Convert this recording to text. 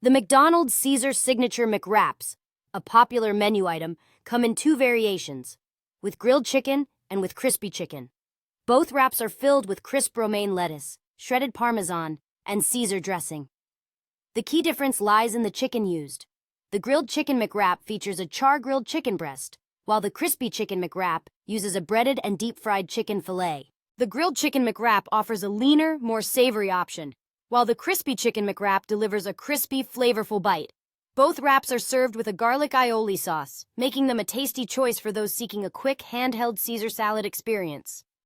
The McDonald's Caesar Signature McWraps, a popular menu item, come in two variations, with grilled chicken and with crispy chicken. Both wraps are filled with crisp romaine lettuce, shredded Parmesan, and Caesar dressing. The key difference lies in the chicken used. The Grilled Chicken McWrap features a char-grilled chicken breast, while the Crispy Chicken McWrap uses a breaded and deep-fried chicken fillet. The Grilled Chicken McWrap offers a leaner, more savory option, while the Crispy Chicken McWrap delivers a crispy, flavorful bite. Both wraps are served with a garlic aioli sauce, making them a tasty choice for those seeking a quick, handheld Caesar salad experience.